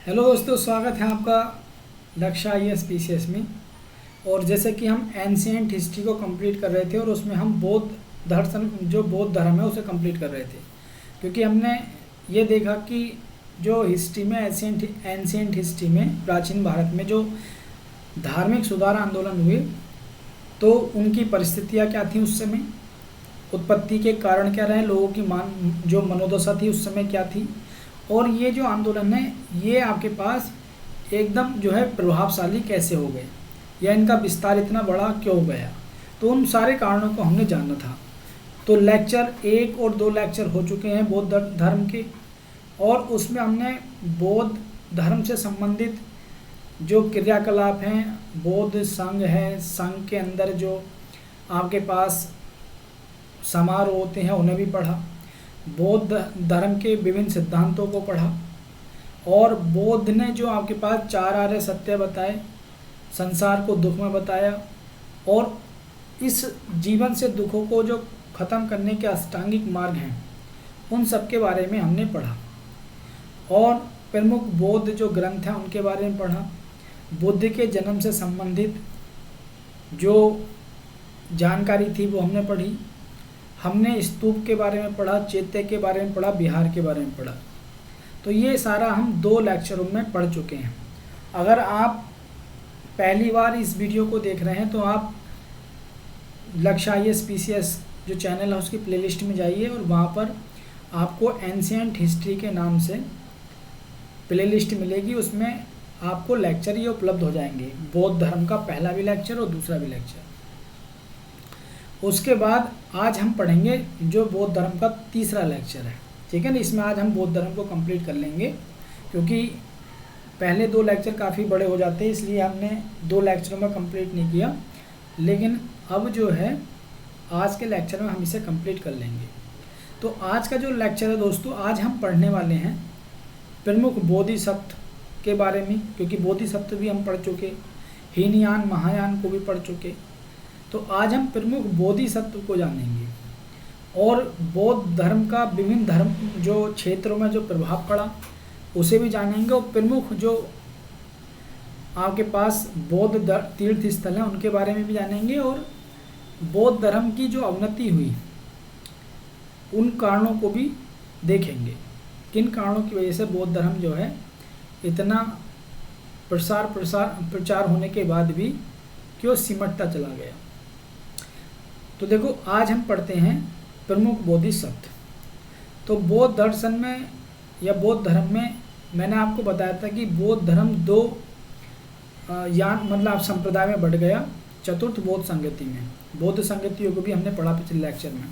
Hello दोस्तों, स्वागत है आपका लक्ष्य IAS PCS में। और जैसे कि हम एंशियंट हिस्ट्री को कंप्लीट कर रहे थे और उसमें हम बौद्ध दर्शन, जो बौद्ध धर्म है, उसे कंप्लीट कर रहे थे। क्योंकि हमने ये देखा कि जो हिस्ट्री में एंशियंट हिस्ट्री में प्राचीन भारत में जो धार्मिक सुधार आंदोलन हुए, तो उनकी परिस्थितियाँ क्या थी उस समय, उत्पत्ति के कारण क्या रहे, लोगों की जो मनोदशा थी उस समय क्या थी, और ये जो आंदोलन है ये आपके पास एकदम जो है प्रभावशाली कैसे हो गए, या इनका विस्तार इतना बड़ा क्यों हो गया। तो उन सारे कारणों को हमने जानना था। तो लेक्चर 1 और 2 लेक्चर हो चुके हैं बौद्ध धर्म के, और उसमें हमने बौद्ध धर्म से संबंधित जो क्रियाकलाप हैं, बौद्ध संघ है, संघ के अंदर जो आपके पास समारोह होते हैं उन्हें भी पढ़ा, बौद्ध धर्म के विभिन्न सिद्धांतों को पढ़ा, और बौद्ध ने जो आपके पास 4 आर्य सत्य बताए, संसार को दुख में बताया, और इस जीवन से दुखों को जो ख़त्म करने के अष्टांगिक मार्ग हैं उन सब के बारे में हमने पढ़ा, और प्रमुख बौद्ध जो ग्रंथ हैं उनके बारे में पढ़ा। बुद्ध के जन्म से संबंधित जो जानकारी थी वो हमने पढ़ी। हमने स्तूप के बारे में पढ़ा, चैत्य के बारे में पढ़ा, बिहार के बारे में पढ़ा। तो ये सारा हम 2 लेक्चरों में पढ़ चुके हैं। अगर आप पहली बार इस वीडियो को देख रहे हैं तो आप लक्ष्य IAS PCS जो चैनल है उसकी प्लेलिस्ट में जाइए, और वहाँ पर आपको एंशियंट हिस्ट्री के नाम से प्लेलिस्ट मिलेगी। उसमें आपको लेक्चर ये उपलब्ध हो जाएंगे, बौद्ध धर्म का पहला भी लेक्चर और दूसरा भी लेक्चर। उसके बाद आज हम पढ़ेंगे जो बौद्ध धर्म का तीसरा लेक्चर है, ठीक है ना। इसमें आज हम बौद्ध धर्म को कंप्लीट कर लेंगे, क्योंकि पहले 2 लेक्चर काफ़ी बड़े हो जाते हैं, इसलिए हमने 2 लेक्चरों में कंप्लीट नहीं किया। लेकिन अब जो है आज के लेक्चर में हम इसे कंप्लीट कर लेंगे। तो आज का जो लेक्चर है दोस्तों, आज हम पढ़ने वाले हैं प्रमुख बोधिसत्व के बारे में, क्योंकि बोधिसत्व भी हम पढ़ चुके, हीनयान महायान को भी पढ़ चुके। तो आज हम प्रमुख बोधिसत्व को जानेंगे, और बौद्ध धर्म का विभिन्न धर्म जो क्षेत्रों में जो प्रभाव पड़ा उसे भी जानेंगे, और प्रमुख जो आपके पास बौद्ध तीर्थ स्थल हैं उनके बारे में भी जानेंगे, और बौद्ध धर्म की जो अवनति हुई उन कारणों को भी देखेंगे, किन कारणों की वजह से बौद्ध धर्म जो है इतना प्रचार होने के बाद भी क्यों सिमटता चला गया। तो देखो, आज हम पढ़ते हैं प्रमुख बोधिसत्व। तो बौद्ध दर्शन में या बौद्ध धर्म में मैंने आपको बताया था कि बौद्ध धर्म 2 मतलब संप्रदाय में बढ़ गया। चतुर्थ बौद्ध संगति में, बौद्ध संगतियों को भी हमने पढ़ा पिछले लेक्चर में।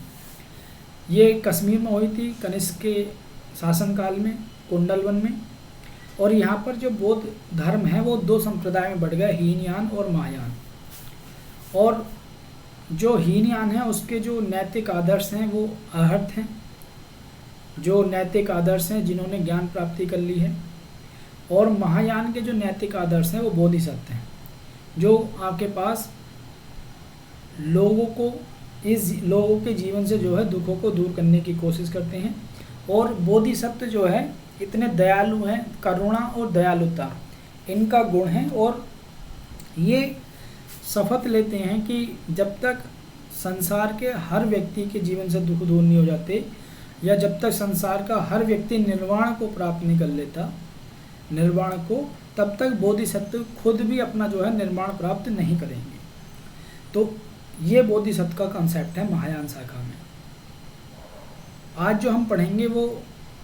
ये कश्मीर में हुई थी कनिष्क के शासनकाल में, कुंडलवन में। और यहाँ पर जो बौद्ध धर्म है वो 2 संप्रदाय में बढ़ गया, हीनयान और महायान। और जो हीनयान है उसके जो नैतिक आदर्श हैं वो अहर्त हैं, जो नैतिक आदर्श हैं जिन्होंने ज्ञान प्राप्ति कर ली है। और महायान के जो नैतिक आदर्श हैं वो बोधिसत्व हैं, जो आपके पास लोगों के जीवन से जो है दुखों को दूर करने की कोशिश करते हैं। और बोधिसत्व जो है इतने दयालु हैं, करुणा और दयालुता इनका गुण है, और ये शपथ लेते हैं कि जब तक संसार के हर व्यक्ति के जीवन से दुख दूर नहीं हो जाते, या जब तक संसार का हर व्यक्ति निर्वाण को प्राप्त नहीं कर लेता, निर्वाण को, तब तक बोधिसत्व खुद भी अपना जो है निर्वाण प्राप्त नहीं करेंगे। तो ये बोधिसत्व का कॉन्सेप्ट है महायान शाखा में। आज जो हम पढ़ेंगे वो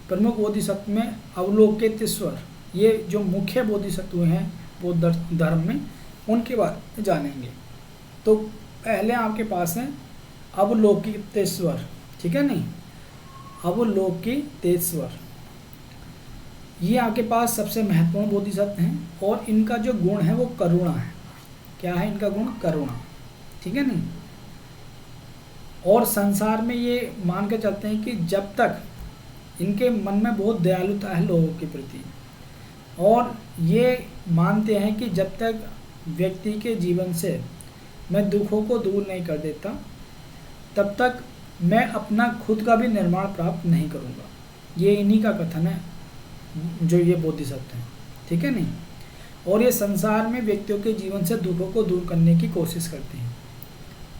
प्रमुख बोधिसत्व में अवलोकितेश्वर, ये जो मुख्य बोधिसत्व हैं बौद्ध धर्म में, उनके बारे में जानेंगे। तो पहले आपके पास है अवलोकितेश्वर, ठीक है नहीं, अवलोकितेश्वर ये आपके पास सबसे महत्वपूर्ण बोधिसत्व हैं, और इनका जो गुण है वो करुणा है। क्या है इनका गुण? करुणा, ठीक है नहीं। और संसार में ये मान के चलते हैं कि जब तक इनके मन में बहुत दयालुता है लोगों के प्रति, और ये मानते हैं कि जब तक व्यक्ति के जीवन से मैं दुखों को दूर नहीं कर देता, तब तक मैं अपना खुद का भी निर्माण प्राप्त नहीं करूँगा। ये इन्हीं का कथन है जो ये बोधिसत्व हैं, ठीक है नहीं। और ये संसार में व्यक्तियों के जीवन से दुखों को दूर करने की कोशिश करते हैं,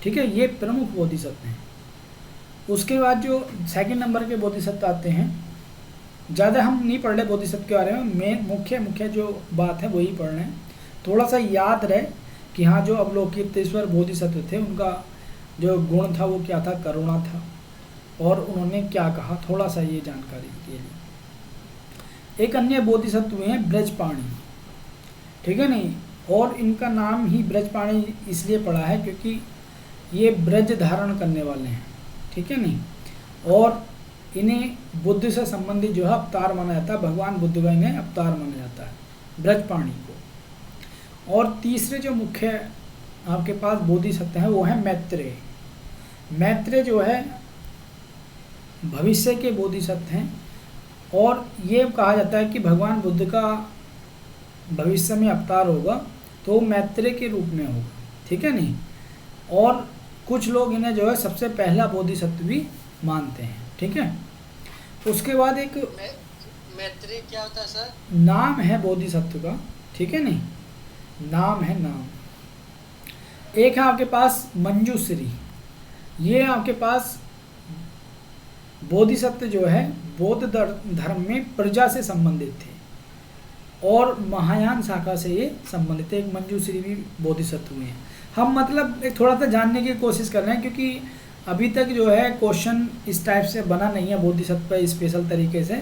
ठीक है। ये प्रमुख बोधिसत्व हैं। उसके बाद जो सेकंड नंबर के बोधिसत्व आते हैं, ज़्यादा हम नहीं पढ़ रहे बोधिसत्व के बारे में, मेन मुख्य जो बात है वही पढ़ रहे हैं। थोड़ा सा याद रहे कि हाँ, जो अवलोकितेश्वर बोधिसत्व थे उनका जो गुण था वो क्या था, करुणा था, और उन्होंने क्या कहा, थोड़ा सा ये जानकारी के लिए। एक अन्य बोधिसत्व हैं ब्रजपाणि, ठीक है नहीं। और इनका नाम ही ब्रजपाणि इसलिए पड़ा है क्योंकि ये ब्रज धारण करने वाले हैं, ठीक है नहीं। और इन्हें बुद्ध से संबंधित जो है अवतार माना जाता है, भगवान बुद्ध का इन्हें अवतार माना जाता है, ब्रजपाणि को। और तीसरे जो मुख्य आपके पास बोधिसत्व हैं वो है मैत्रेय। मैत्रेय जो है भविष्य के बोधिसत्व हैं, और ये कहा जाता है कि भगवान बुद्ध का भविष्य में अवतार होगा तो मैत्रेय के रूप में होगा, ठीक है नहीं। और कुछ लोग इन्हें जो है सबसे पहला बोधिसत्व भी मानते हैं, ठीक है। उसके बाद एक मैत्रेय क्या होता है सर? नाम है बोधिसत्व का, ठीक है नहीं, नाम है नाम। एक है आपके पास मंजूश्री, ये आपके पास बोधिसत्व जो है बौद्ध धर्म में प्रजा से संबंधित थे और महायान शाखा से ये संबंधित है। एक मंजूश्री भी बोधिसत्व हुए हैं। हम मतलब एक थोड़ा सा जानने की कोशिश कर रहे हैं क्योंकि अभी तक जो है क्वेश्चन इस टाइप से बना नहीं है बोधिसत्व पर स्पेशल तरीके से,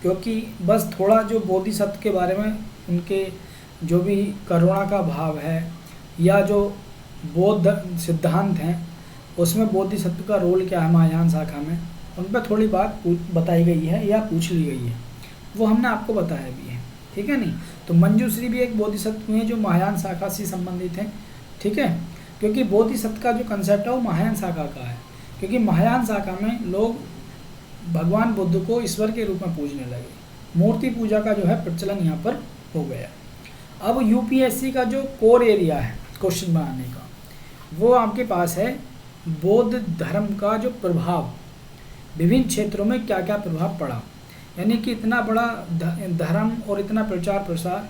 क्योंकि बस थोड़ा जो बोधिसत्व के बारे में उनके जो भी करुणा का भाव है या जो बौद्ध सिद्धांत हैं उसमें बोधिसत्व का रोल क्या है महायान शाखा में, उन पर थोड़ी बात बताई गई है या पूछ ली गई है, वो हमने आपको बताया भी है, ठीक है नहीं। तो मंजूश्री भी एक बोधिसत्व हैं जो महायान शाखा से संबंधित हैं, ठीक है। क्योंकि बोधिसत्व का जो कंसेप्ट है वो महायान शाखा का है, क्योंकि महायान शाखा में लोग भगवान बुद्ध को ईश्वर के रूप में पूजने लगे, मूर्ति पूजा का जो है प्रचलन यहाँ पर हो गया। अब यूपीएससी का जो कोर एरिया है क्वेश्चन बनाने का, वो आपके पास है बौद्ध धर्म का जो प्रभाव विभिन्न क्षेत्रों में क्या क्या प्रभाव पड़ा, यानी कि इतना बड़ा धर्म और इतना प्रचार प्रसार,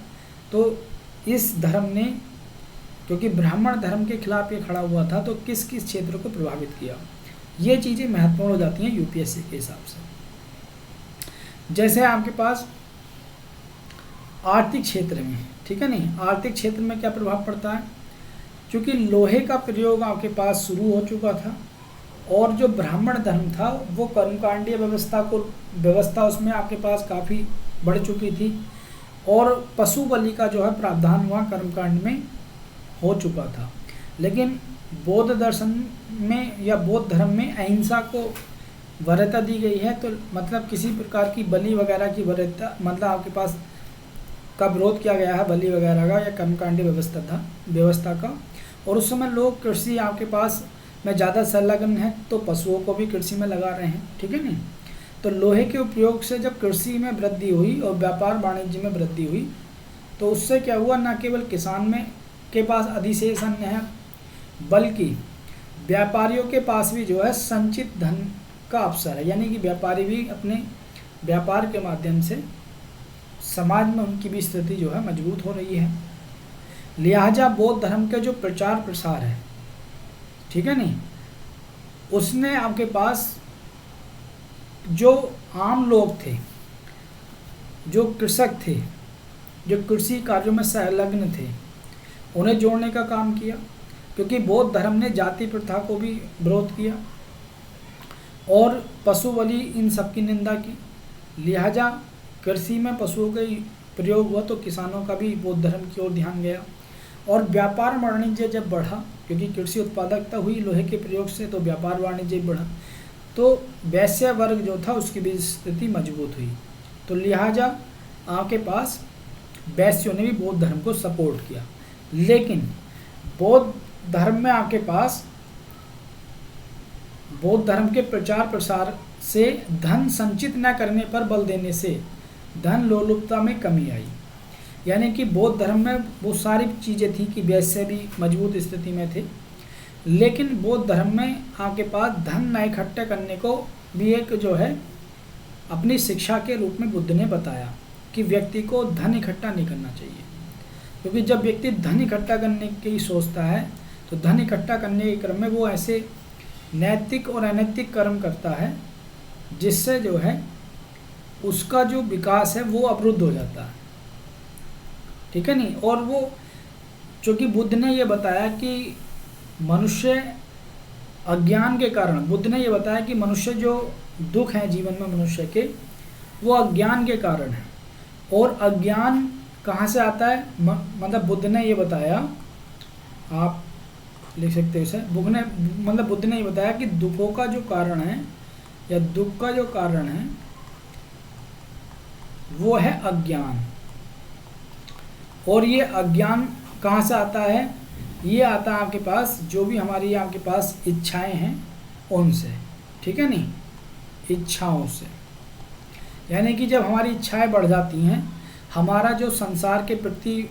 तो इस धर्म ने क्योंकि ब्राह्मण धर्म के खिलाफ ये खड़ा हुआ था तो किस किस क्षेत्र को प्रभावित किया, ये चीज़ें महत्वपूर्ण हो जाती हैं यूपीएससी के हिसाब से। जैसे आपके पास आर्थिक क्षेत्र में, ठीक है नहीं, आर्थिक क्षेत्र में क्या प्रभाव पड़ता है, क्योंकि लोहे का प्रयोग आपके पास शुरू हो चुका था और जो ब्राह्मण धर्म था वो कर्मकांडीय व्यवस्था उसमें आपके पास काफ़ी बढ़ चुकी थी और पशु बलि का जो है प्रावधान हुआ कर्मकांड में हो चुका था। लेकिन बौद्ध दर्शन में या बौद्ध धर्म में अहिंसा को वरीयता दी गई है, तो मतलब किसी प्रकार की बलि वगैरह की वरीयता, मतलब आपके पास का विरोध किया गया है बलि वगैरह का या कर्मकांडीय व्यवस्था का। और उस समय लोग कृषि आपके पास में ज़्यादा संलग्न है तो पशुओं को भी कृषि में लगा रहे हैं, ठीक है नहीं। तो लोहे के उपयोग से जब कृषि में वृद्धि हुई और व्यापार वाणिज्य में वृद्धि हुई तो उससे क्या हुआ, न केवल किसान में के पास अधिशेष अन्न है बल्कि व्यापारियों के पास भी जो है संचित धन का अवसर है, यानी कि व्यापारी भी अपने व्यापार के माध्यम से समाज में उनकी भी स्थिति जो है मजबूत हो रही है। लिहाजा बौद्ध धर्म के जो प्रचार प्रसार है, ठीक है नहीं, उसने आपके पास जो आम लोग थे, जो कृषक थे, जो कृषि कार्यों में संलग्न थे, उन्हें जोड़ने का काम किया, क्योंकि बौद्ध धर्म ने जाति प्रथा को भी विरोध किया और पशु बलि इन सब की निंदा की। लिहाजा कृषि में पशुओं का प्रयोग हुआ तो किसानों का भी बौद्ध धर्म की ओर ध्यान गया और व्यापार वाणिज्य जब बढ़ा, क्योंकि कृषि उत्पादकता हुई लोहे के प्रयोग से, तो व्यापार वाणिज्य बढ़ा, तो वैश्य वर्ग जो था उसकी भी स्थिति मजबूत हुई। तो लिहाजा आपके पास वैश्यों ने भी बौद्ध धर्म को सपोर्ट किया। लेकिन बौद्ध धर्म में आपके पास बौद्ध धर्म के प्रचार प्रसार से धन संचित न करने पर बल देने से धन लोलुपता में कमी आई, यानी कि बौद्ध धर्म में वो सारी चीज़ें थी कि वैश्य भी मजबूत स्थिति में थे, लेकिन बौद्ध धर्म में आपके पास धन न इकट्ठे करने को भी एक जो है अपनी शिक्षा के रूप में बुद्ध ने बताया कि व्यक्ति को धन इकट्ठा नहीं करना चाहिए, क्योंकि जब व्यक्ति धन इकट्ठा करने की सोचता है तो धन इकट्ठा करने के क्रम में वो ऐसे नैतिक और अनैतिक कर्म करता है जिससे जो है उसका जो विकास है वो अवरुद्ध हो जाता है, ठीक है नहीं। और वो चूँकि बुद्ध ने ये बताया कि मनुष्य अज्ञान के कारण, बुद्ध ने ये बताया कि मनुष्य जो दुख हैं जीवन में मनुष्य के, वो अज्ञान के कारण है। और अज्ञान कहाँ से आता है, मतलब बुद्ध ने ये बताया, आप लिख सकते हो इसे, बुद्ध ने ये बताया कि दुखों का जो कारण है या दुख का जो कारण है वो है अज्ञान। और ये अज्ञान कहाँ से आता है, ये आता है आपके पास जो भी हमारी आपके पास इच्छाएं हैं उनसे, ठीक है नहीं, इच्छाओं से। यानी कि जब हमारी इच्छाएं बढ़ जाती हैं, हमारा जो संसार के प्रति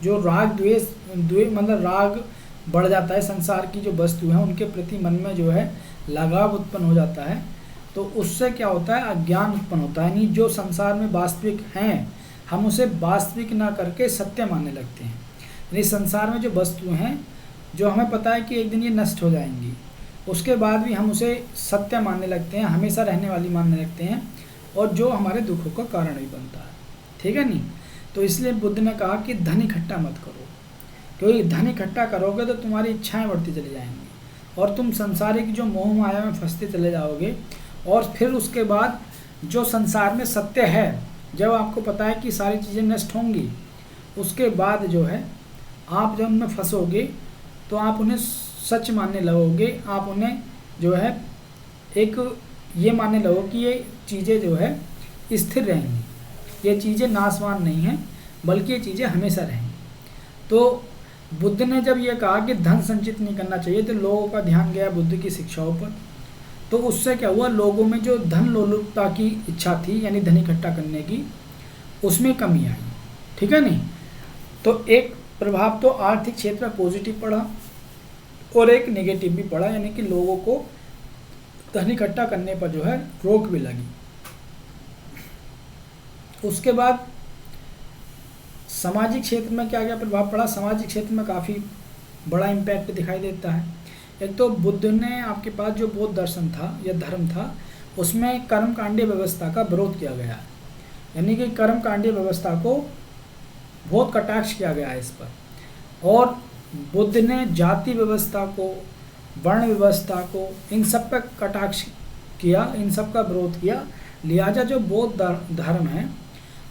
जो राग द्वेष मतलब राग बढ़ जाता है, संसार की जो वस्तु हैं उनके प्रति मन में जो है लगाव उत्पन्न हो जाता है, तो उससे क्या होता है, अज्ञान उत्पन्न होता है। यानी जो संसार में वास्तविक हैं हम उसे वास्तविक ना करके सत्य मानने लगते हैं। यानी संसार में जो वस्तु हैं जो हमें पता है कि एक दिन ये नष्ट हो जाएंगी, उसके बाद भी हम उसे सत्य मानने लगते हैं, हमेशा रहने वाली मानने लगते हैं, और जो हमारे दुखों का कारण भी बनता है, ठीक है नहीं। तो इसलिए बुद्ध ने कहा कि धन इकट्ठा मत करो, क्योंकि धन इकट्ठा करोगे तो तुम्हारी इच्छाएं बढ़ती चली जाएंगी और तुम संसारिक जो मोह माया में फंसते चले जाओगे। और फिर उसके बाद जो संसार में सत्य है, जब आपको पता है कि सारी चीज़ें नष्ट होंगी, उसके बाद जो है आप जब उनमें फंसोगे तो आप उन्हें सच मानने लगोगे, आप उन्हें जो है एक ये मानने लगो कि ये चीज़ें जो है स्थिर रहेंगी, ये चीज़ें नाशवान नहीं हैं, बल्कि ये चीज़ें हमेशा रहेंगी। तो बुद्ध ने जब ये कहा कि धन संचित नहीं करना चाहिए, तो लोगों का ध्यान गया बुद्ध की शिक्षाओं पर। तो उससे क्या हुआ, लोगों में जो धन लोलुपता की इच्छा थी, यानी धन इकट्ठा करने की, उसमें कमी आई, ठीक है नहीं। तो एक प्रभाव तो आर्थिक क्षेत्र में पॉजिटिव पड़ा और एक नेगेटिव भी पड़ा, यानी कि लोगों को धन इकट्ठा करने पर जो है रोक भी लगी। उसके बाद सामाजिक क्षेत्र में क्या क्या प्रभाव पड़ा, सामाजिक क्षेत्र में काफ़ी बड़ा इम्पैक्ट दिखाई देता है। एक तो बुद्ध ने आपके पास जो बौद्ध दर्शन था या धर्म था, उसमें कर्मकांडीय व्यवस्था का विरोध किया गया, यानी कि कर्मकांडीय व्यवस्था को बहुत कटाक्ष किया गया है इस पर। और बुद्ध ने जाति व्यवस्था को, वर्ण व्यवस्था को, इन सब पर कटाक्ष किया, इन सब का विरोध किया। लिहाजा जो बौद्ध धर्म है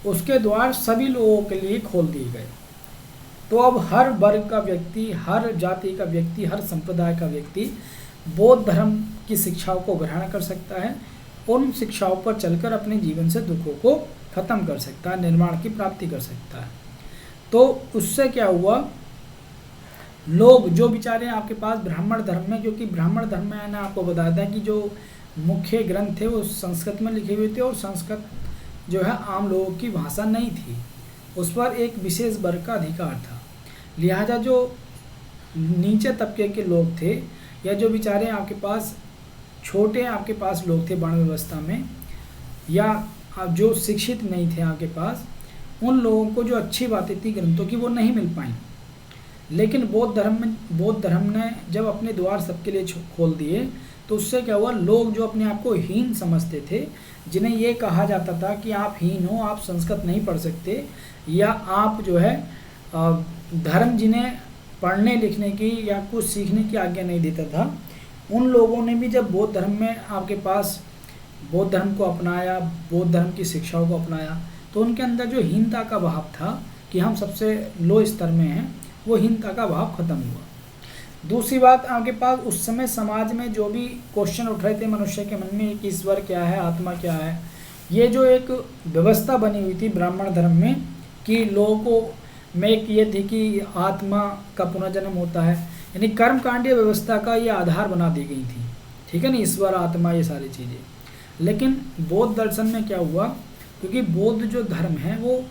उसके द्वार सभी लोगों के लिए खोल दिए गए। तो अब हर वर्ग का व्यक्ति, हर जाति का व्यक्ति, हर संप्रदाय का व्यक्ति बौद्ध धर्म की शिक्षाओं को ग्रहण कर सकता है, उन शिक्षाओं पर चलकर अपने जीवन से दुखों को खत्म कर सकता है, निर्माण की प्राप्ति कर सकता है। तो उससे क्या हुआ, लोग जो बेचारे आपके पास ब्राह्मण धर्म में, क्योंकि ब्राह्मण धर्म में मैंने आपको बताया था कि जो मुख्य ग्रंथ थे वो संस्कृत में लिखे हुए थे, और संस्कृत जो है आम लोगों की भाषा नहीं थी, उस पर एक विशेष वर्ग का अधिकार था। लिहाजा जो नीचे तबके के लोग थे या जो बेचारे आपके पास छोटे आपके पास लोग थे वर्ण व्यवस्था में, या जो शिक्षित नहीं थे आपके पास, उन लोगों को जो अच्छी बातें थी ग्रंथों की वो नहीं मिल पाई। लेकिन बौद्ध धर्म ने जब अपने द्वार सबके लिए खोल दिए, तो उससे क्या हुआ, लोग जो अपने आप को हीन समझते थे, जिन्हें ये कहा जाता था कि आप हीन हो, आप संस्कृत नहीं पढ़ सकते, या आप जो है धर्म जिन्हें पढ़ने लिखने की या कुछ सीखने की आज्ञा नहीं देता था, उन लोगों ने भी जब बौद्ध धर्म में आपके पास बौद्ध धर्म को अपनाया, बौद्ध धर्म की शिक्षाओं को अपनाया, तो उनके अंदर जो हीनता का भाव था कि हम सबसे लो स्तर में हैं, वो हीनता का भाव खत्म हुआ। दूसरी बात, आपके पास उस समय समाज में जो भी क्वेश्चन उठ रहे थे मनुष्य के मन में कि ईश्वर क्या है, आत्मा क्या है, ये जो एक व्यवस्था बनी हुई थी ब्राह्मण धर्म में कि लोगों को में एक ये थी कि आत्मा का पुनर्जन्म होता है, यानी कर्मकांडीय व्यवस्था का ये आधार बना दी गई थी, ठीक है ना, ईश्वर, आत्मा, ये सारी चीज़ें। लेकिन बौद्ध दर्शन में क्या हुआ, क्योंकि बौद्ध जो धर्म है वो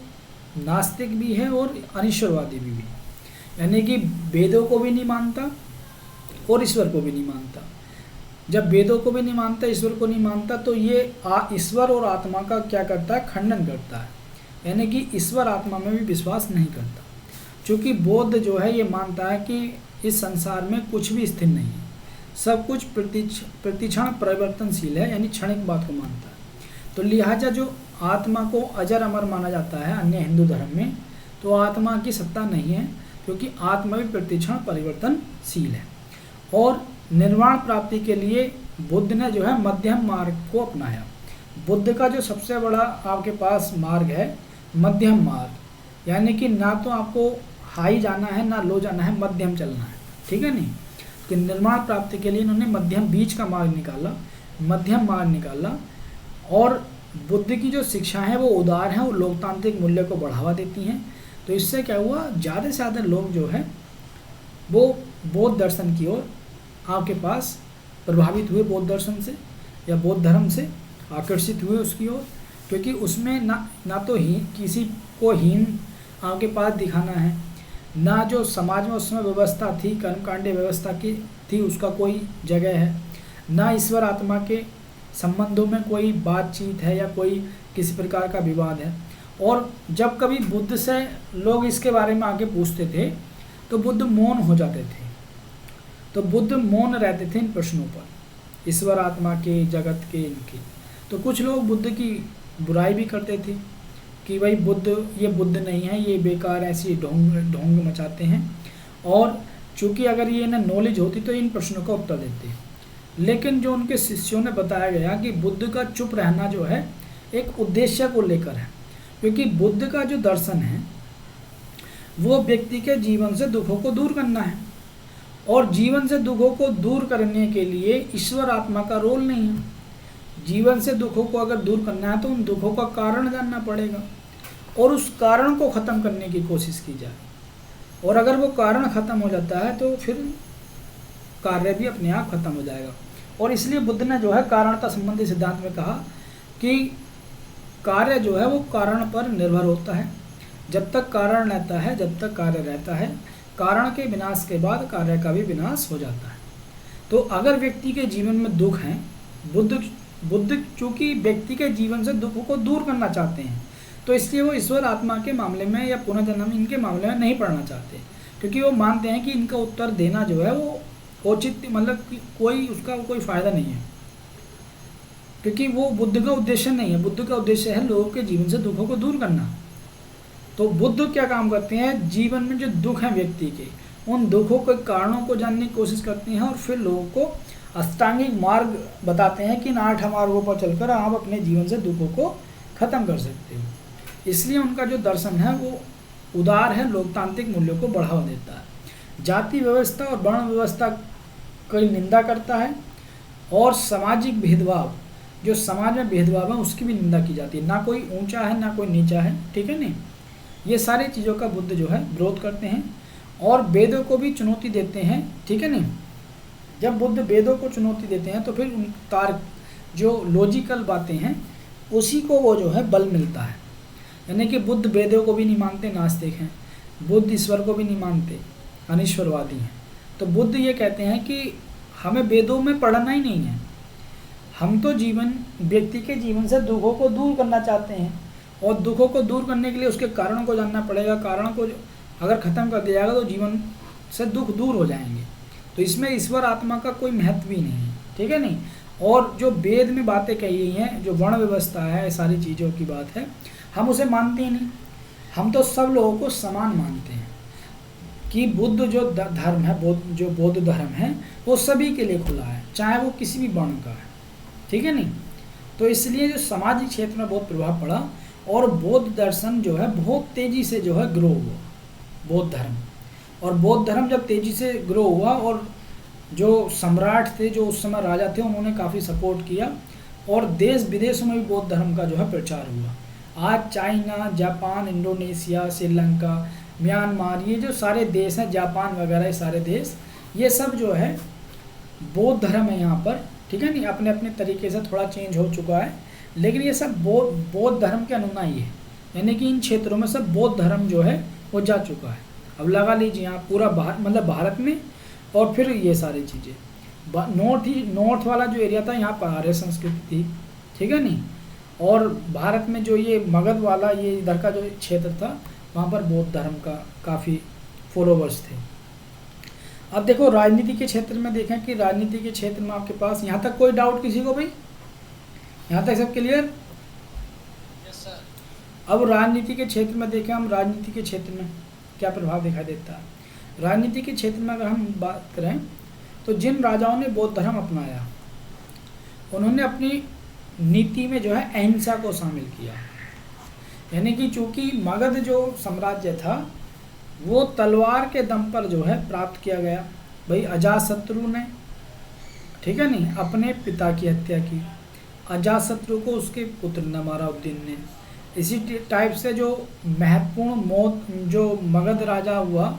नास्तिक भी है और अनिश्वरवादी भी है, यानी कि वेदों को भी नहीं मानता और ईश्वर को भी नहीं मानता। जब वेदों को भी नहीं मानता, ईश्वर को नहीं मानता, तो ये ईश्वर और आत्मा का क्या करता है, खंडन करता है, यानी कि ईश्वर आत्मा में भी विश्वास नहीं करता। क्योंकि बौद्ध जो है ये मानता है कि इस संसार में कुछ भी स्थिर नहीं है, सब कुछ प्रतिक्षण परिवर्तनशील है, यानी क्षणिक बात को मानता है। तो लिहाजा जो आत्मा को अजर अमर माना जाता है अन्य हिंदू धर्म में, तो आत्मा की सत्ता नहीं है, क्योंकि आत्मा भी प्रतिक्षण परिवर्तनशील है। और निर्वाण प्राप्ति के लिए बुद्ध ने जो है मध्यम मार्ग को अपनाया। बुद्ध का जो सबसे बड़ा आपके पास मार्ग है मध्यम मार्ग, यानी कि ना तो आपको हाई जाना है ना लो जाना है, मध्यम चलना है, ठीक है नहीं। कि निर्वाण प्राप्ति के लिए इन्होंने मध्यम बीच का मार्ग निकाला, मध्यम मार्ग निकाला। और बुद्ध की जो शिक्षा है वो उदार है, वो लोकतांत्रिक मूल्य को बढ़ावा देती हैं। तो इससे क्या हुआ, ज़्यादा से ज़्यादा लोग जो है वो बौद्ध दर्शन की ओर आपके पास प्रभावित हुए, बौद्ध दर्शन से या बौद्ध धर्म से आकर्षित हुए उसकी ओर, क्योंकि उसमें ना तो किसी को हीन आपके पास दिखाना है, ना जो समाज में उस समय व्यवस्था थी, कर्मकांडीय व्यवस्था की थी, उसका कोई जगह है, ना ईश्वर आत्मा के संबंधों में कोई बातचीत है या कोई किसी प्रकार का विवाद है। और जब कभी बुद्ध से लोग इसके बारे में आगे पूछते थे तो बुद्ध मौन हो जाते थे, तो बुद्ध मौन रहते थे इन प्रश्नों पर, ईश्वर आत्मा के, जगत के, इनके। तो कुछ लोग बुद्ध की बुराई भी करते थे कि भाई ये बुद्ध नहीं है, ये बेकार ऐसी ढोंग मचाते हैं। और चूँकि अगर ये इन्हें नॉलेज होती तो इन प्रश्नों का उत्तर देते। लेकिन जो उनके शिष्यों ने बताया गया कि बुद्ध का चुप रहना जो है एक उद्देश्य को लेकर है, क्योंकि बुद्ध का जो दर्शन है वो व्यक्ति के जीवन से दुखों को दूर करना है, और जीवन से दुखों को दूर करने के लिए ईश्वर आत्मा का रोल नहीं है। जीवन से दुखों को अगर दूर करना है तो उन दुखों का कारण जानना पड़ेगा और उस कारण को ख़त्म करने की कोशिश की जाए। और अगर वो कारण ख़त्म हो जाता है तो फिर कार्य भी अपने आप खत्म हो जाएगा। और इसलिए बुद्ध ने जो है कारणता संबंधी सिद्धांत में कहा कि कार्य जो है वो कारण पर निर्भर होता है। जब तक कारण रहता है, जब तक कार्य रहता है, कारण के विनाश के बाद कार्य का भी विनाश हो जाता है। तो अगर व्यक्ति के जीवन में दुख हैं, बुद्ध चूँकि व्यक्ति के जीवन से दुखों को दूर करना चाहते हैं, तो इसलिए वो ईश्वर आत्मा के मामले में या पुनर्जन्म इनके मामले में नहीं पढ़ना चाहते, क्योंकि वो मानते हैं कि इनका उत्तर देना जो है वो औचित्य, मतलब कि उसका कोई फ़ायदा नहीं है, क्योंकि वो बुद्ध का उद्देश्य नहीं है। बुद्ध का उद्देश्य है लोगों के जीवन से दुखों को दूर करना। तो बुद्ध क्या काम करते हैं, जीवन में जो दुख हैं व्यक्ति के, उन दुखों के कारणों को जानने की कोशिश करते हैं और फिर लोगों को अष्टांगिक मार्ग बताते हैं कि इन 8 मार्गों पर चलकर आप अपने जीवन से दुखों को ख़त्म कर सकते हो। इसलिए उनका जो दर्शन है वो उदार है, लोकतांत्रिक मूल्यों को बढ़ावा देता है, जाति व्यवस्था और वर्ण व्यवस्था की निंदा करता है, और सामाजिक भेदभाव, जो समाज में भेदभाव है उसकी भी निंदा की जाती है। ना कोई ऊंचा है ना कोई नीचा है, ठीक है नहीं। ये सारी चीज़ों का बुद्ध जो है विरोध करते हैं और वेदों को भी चुनौती देते हैं, ठीक है नहीं। जब बुद्ध वेदों को चुनौती देते हैं तो फिर उन तार्क जो लॉजिकल बातें हैं उसी को वो जो है बल मिलता है। यानी कि बुद्ध वेदों को भी नहीं मानते, नास्तिक हैं। बुद्ध ईश्वर को भी नहीं मानते, अनिश्वरवादी हैं। तो बुद्ध ये कहते हैं कि हमें वेदों में पढ़ना ही नहीं है, हम तो व्यक्ति के जीवन से दुखों को दूर करना चाहते हैं, और दुखों को दूर करने के लिए उसके कारणों को जानना पड़ेगा। कारणों को अगर ख़त्म कर दिया जाएगा तो जीवन से दुख दूर हो जाएंगे। तो इसमें ईश्वर आत्मा का कोई महत्व ही नहीं है, ठीक है नहीं। और जो वेद में बातें कही गई हैं, जो वर्ण व्यवस्था है, सारी चीज़ों की बात है, हम उसे मानते ही नहीं। हम तो सब लोगों को समान मानते हैं कि बुद्ध जो धर्म है, जो बौद्ध धर्म है, वो सभी के लिए खुला है, चाहे वो किसी भी वर्ण का है, ठीक है नहीं। तो इसलिए जो सामाजिक क्षेत्र में बहुत प्रभाव पड़ा और बौद्ध दर्शन जो है बहुत तेज़ी से जो है ग्रो हुआ, बौद्ध धर्म। और बौद्ध धर्म जब तेज़ी से ग्रो हुआ और जो सम्राट थे, जो उस समय राजा थे, उन्होंने काफ़ी सपोर्ट किया और देश विदेशों में भी बौद्ध धर्म का जो है प्रचार हुआ। आज China, Japan, Indonesia, Sri Lanka, Myanmar, ये जो सारे देश हैं, जापान वगैरह, ये सारे देश, ये सब जो है बौद्ध धर्म है यहाँ पर, ठीक है नहीं। अपने अपने तरीके से थोड़ा चेंज हो चुका है, लेकिन ये सब बौद्ध धर्म के अनुयायी है। यानी कि इन क्षेत्रों में सब बौद्ध धर्म जो है वो जा चुका है। अब लगा लीजिए आप पूरा मतलब भारत में और फिर ये सारी चीज़ें। नॉर्थ वाला जो एरिया था यहाँ पर आर्य संस्कृति थी, ठीक है नहीं। और भारत में जो ये मगध वाला ये इधर का जो क्षेत्र था वहाँ पर बौद्ध धर्म का काफ़ी फॉलोवर्स थे। अब देखो राजनीति के क्षेत्र में देखें कि राजनीति के क्षेत्र में आपके पास यहाँ तक कोई डाउट किसी को भाई, यहाँ तक सब क्लियर? Yes sir. अब राजनीति के क्षेत्र में देखें हम, राजनीति के क्षेत्र में क्या प्रभाव दिखाई देता है। राजनीति के क्षेत्र में अगर हम बात करें तो जिन राजाओं ने बौद्ध धर्म अपनाया उन्होंने अपनी नीति में जो है अहिंसा को शामिल किया। यानी कि चूंकि मगध जो साम्राज्य था वो तलवार के दम पर जो है प्राप्त किया गया। भाई अजातशत्रु ने, ठीक है नहीं, अपने पिता की हत्या की, अजातशत्रु को उसके पुत्र ने मारा उद्दीन ने। इसी टाइप से जो महत्वपूर्ण मौत जो मगध राजा हुआ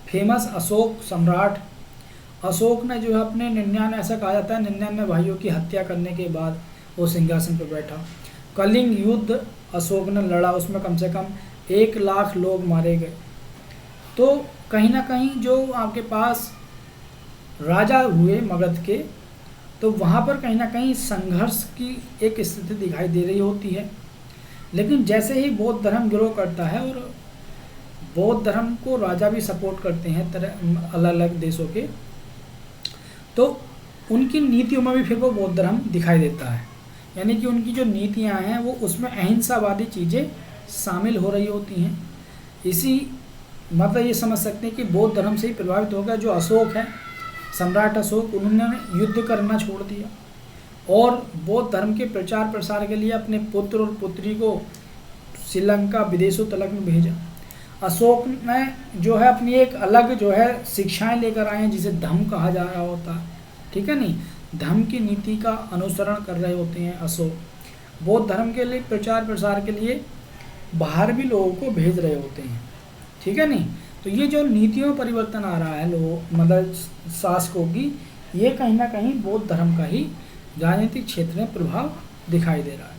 फेमस अशोक सम्राट, अशोक ने जो है अपने 99, ऐसा कहा जाता है 99 भाइयों की हत्या करने के बाद वो सिंहासन पर बैठा। कलिंग युद्ध अशोक ने लड़ा, उसमें कम से कम 1 लाख लोग मारे गए। तो कहीं ना कहीं जो आपके पास राजा हुए मगध के, तो वहाँ पर कहीं ना कहीं संघर्ष की एक स्थिति दिखाई दे रही होती है। लेकिन जैसे ही बौद्ध धर्म ग्रो करता है और बौद्ध धर्म को राजा भी सपोर्ट करते हैं तरह अलग अलग देशों के, तो उनकी नीतियों में भी फिर वो बौद्ध धर्म दिखाई देता है। यानी कि उनकी जो नीतियाँ हैं वो उसमें अहिंसावादी चीज़ें शामिल हो रही होती हैं। इसी मतलब ये समझ सकते हैं कि बौद्ध धर्म से ही प्रभावित होकर जो अशोक है, सम्राट अशोक, उन्होंने युद्ध करना छोड़ दिया और बौद्ध धर्म के प्रचार प्रसार के लिए अपने पुत्र और पुत्री को श्रीलंका विदेशों तलक में भेजा। अशोक ने जो है अपनी एक अलग जो है शिक्षाएं लेकर आए हैं जिसे धम्म कहा जा रहा होता है, ठीक है नहीं, धम्म की नीति का अनुसरण कर रहे होते हैं अशोक। बौद्ध धर्म के लिए प्रचार प्रसार के लिए बाहर भी लोगों को भेज रहे होते हैं, ठीक है नहीं। तो ये जो नीतियों में परिवर्तन आ रहा है लोग मतलब शासकों की, ये कहीं ना कहीं बौद्ध धर्म का ही राजनीतिक क्षेत्र में प्रभाव दिखाई दे रहा है।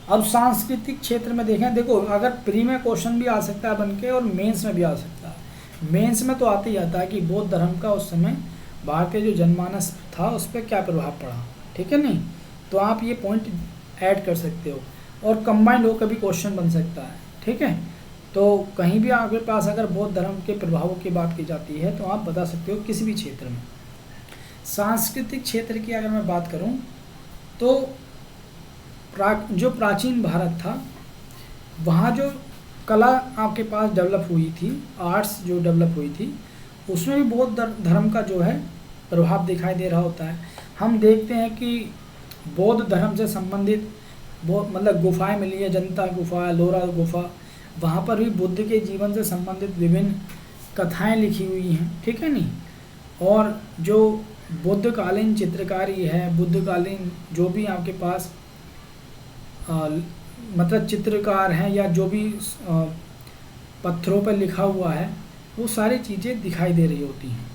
अब सांस्कृतिक क्षेत्र में देखें, देखो अगर प्री में क्वेश्चन भी आ सकता है बनके और मेंस में भी आ सकता है। मेंस में तो आते ही आता है कि बौद्ध धर्म का उस समय भारतीय जो जनमानस था उस पर क्या प्रभाव पड़ा, ठीक है नहीं। तो आप ये पॉइंट ऐड कर सकते हो और कंबाइंड होकर भी क्वेश्चन बन सकता है, ठीक है। तो कहीं भी आपके पास अगर बौद्ध धर्म के प्रभावों की बात की जाती है तो आप बता सकते हो किसी भी क्षेत्र में। सांस्कृतिक क्षेत्र की अगर मैं बात करूं तो जो प्राचीन भारत था वहाँ जो कला आपके पास डेवलप हुई थी, आर्ट्स जो डेवलप हुई थी, उसमें भी बौद्ध धर्म का जो है प्रभाव दिखाई दे रहा होता है। हम देखते हैं कि बौद्ध धर्म से संबंधित बहुत मतलब गुफाएं मिली है, जनता गुफा, लोरा गुफा, वहाँ पर भी बुद्ध के जीवन से संबंधित विभिन्न कथाएं लिखी हुई हैं, ठीक है नहीं। और जो बुद्धकालीन चित्रकारी है, बुद्धकालीन जो भी आपके पास मतलब चित्रकार हैं या जो भी पत्थरों पर लिखा हुआ है, वो सारी चीज़ें दिखाई दे रही होती हैं।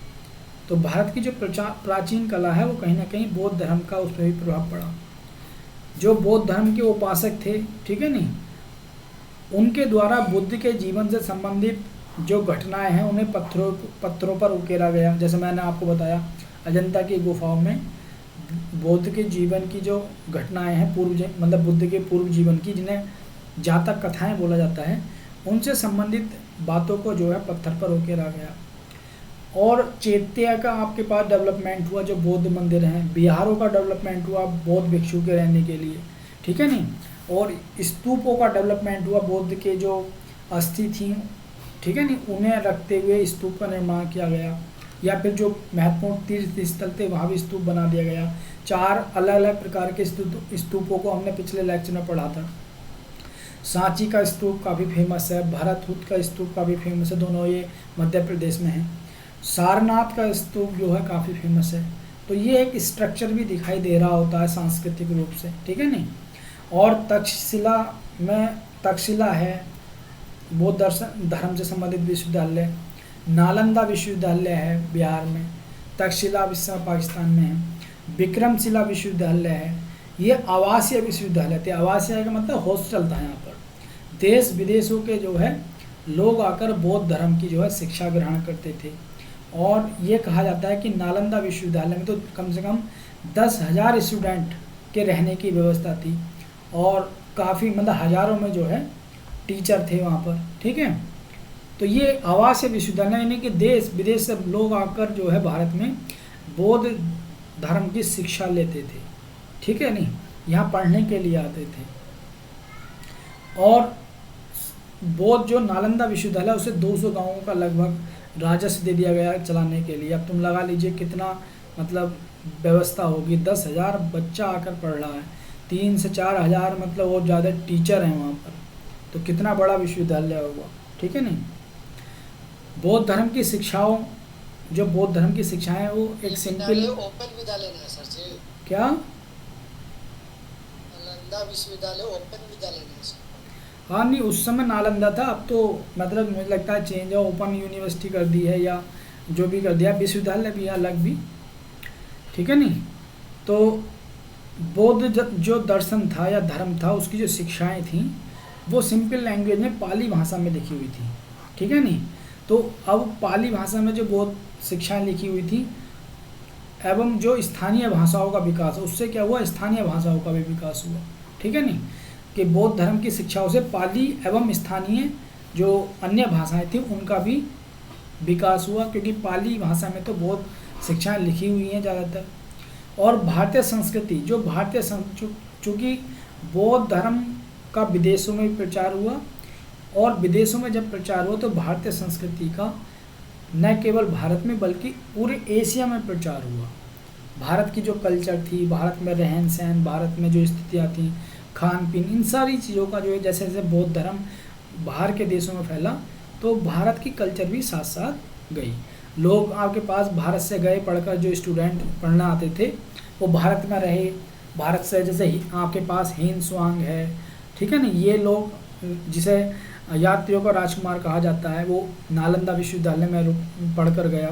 तो भारत की जो प्राचीन कला है वो कहीं ना कहीं बौद्ध धर्म का उस पर भी प्रभाव पड़ा। जो बौद्ध धर्म के उपासक थे, ठीक है नहीं, उनके द्वारा बुद्ध के जीवन से संबंधित जो घटनाएं हैं उन्हें पत्थरों पर उकेरा गया। जैसे मैंने आपको बताया अजंता की गुफाओं में बुद्ध के जीवन की जो घटनाएं हैं मतलब बुद्ध के पूर्व जीवन की, जिन्हें जातक कथाएं बोला जाता है, उनसे संबंधित बातों को जो है पत्थर पर उकेरा गया। और चैत्य का आपके पास डेवलपमेंट हुआ, जो बौद्ध मंदिर हैं, बिहारों का डेवलपमेंट हुआ बौद्ध भिक्षु के रहने के लिए, ठीक है नहीं। और स्तूपों का डेवलपमेंट हुआ, बुद्ध के जो अस्थि थी, ठीक है नहीं, उन्हें रखते हुए स्तूप का निर्माण किया गया। या फिर जो महत्वपूर्ण तीर्थ स्थल थे वहाँ भी स्तूप बना दिया गया। 4 अलग अलग प्रकार के स्तूपों को हमने पिछले लेक्चर में पढ़ा था। सांची का स्तूप काफ़ी फेमस है, भरतहुत का स्तूप काफ़ी फेमस है, दोनों ये मध्य प्रदेश में हैं। सारनाथ का स्तूप जो है काफ़ी फेमस है। तो ये एक स्ट्रक्चर भी दिखाई दे रहा होता है सांस्कृतिक रूप से, ठीक है नहीं। और तक्षशिला में तक्षशिला है, बौद्ध धर्म से संबंधित विश्वविद्यालय। नालंदा विश्वविद्यालय है बिहार में, तक्षशिला पाकिस्तान में है, विक्रमशिला विश्वविद्यालय है। ये आवासीय विश्वविद्यालय थे। आवासीय का मतलब हॉस्टल था। यहाँ पर देश विदेशों के जो है लोग आकर बौद्ध धर्म की जो है शिक्षा ग्रहण करते थे। और ये कहा जाता है कि नालंदा विश्वविद्यालय में तो कम से कम 10,000 स्टूडेंट के रहने की व्यवस्था थी और काफ़ी मतलब हज़ारों में जो है टीचर थे वहाँ पर, ठीक है। तो ये आवासीय विश्वविद्यालय यानी कि देश विदेश से लोग आकर जो है भारत में बौद्ध धर्म की शिक्षा लेते थे, ठीक है नहीं, यहाँ पढ़ने के लिए आते थे। और बौद्ध जो नालंदा विश्वविद्यालय उसे 200 गांवों का लगभग राजस्व दे दिया गया चलाने के लिए। अब तुम लगा लीजिए कितना मतलब व्यवस्था होगी, 10,000 बच्चा आकर पढ़ रहा है, 3 से 4 हज़ार मतलब और ज़्यादा टीचर हैं वहाँ पर, तो कितना बड़ा विश्वविद्यालय होगा, ठीक है नहीं। बौद्ध धर्म की शिक्षाओं, जो बौद्ध धर्म की शिक्षाएं हैं वो एक सिंपल, ओपन विद्यालय नहीं है सर जी। क्या नालंदा विश्वविद्यालय ओपन विद्यालय नहीं है सर। हाँ नहीं, उस समय नालंदा था, अब तो मतलब मुझे लगता है चेंज है, ओपन यूनिवर्सिटी कर दी है या जो भी कर दिया, विश्वविद्यालय भी है अलग भी, ठीक है नहीं। तो बौद्ध जो दर्शन था या धर्म था उसकी जो शिक्षाएं थी वो सिंपल लैंग्वेज में पाली भाषा में लिखी हुई थी, ठीक है नहीं। तो अब पाली भाषा में जो बौद्ध शिक्षाएं लिखी हुई थी एवं जो स्थानीय भाषाओं का विकास, उससे क्या हुआ, स्थानीय भाषाओं का भी विकास हुआ, ठीक है नहीं, कि बौद्ध धर्म की शिक्षाओं से पाली एवं स्थानीय जो अन्य भाषाएं थी उनका भी विकास हुआ, क्योंकि पाली भाषा में तो बौद्ध शिक्षाएं लिखी हुई हैं ज़्यादातर। और भारतीय संस्कृति, जो भारतीय चूँकि बौद्ध धर्म का विदेशों में भी प्रचार हुआ और विदेशों में जब प्रचार हुआ तो भारतीय संस्कृति का न केवल भारत में बल्कि पूरे एशिया में प्रचार हुआ। भारत की जो कल्चर थी, भारत में रहन सहन, भारत में जो स्थितियाँ थी, खान पीन, इन सारी चीज़ों का जो है जैसे जैसे बौद्ध धर्म बाहर के देशों में फैला तो भारत की कल्चर भी साथ साथ गई। लोग आपके पास भारत से गए पढ़कर, जो स्टूडेंट पढ़ना आते थे वो भारत में रहे, भारत से जैसे आपके पास हिन स्वांग है, ठीक है ना, ये लोग जिसे यात्रियों का राजकुमार कहा जाता है वो नालंदा विश्वविद्यालय में पढ़कर गया।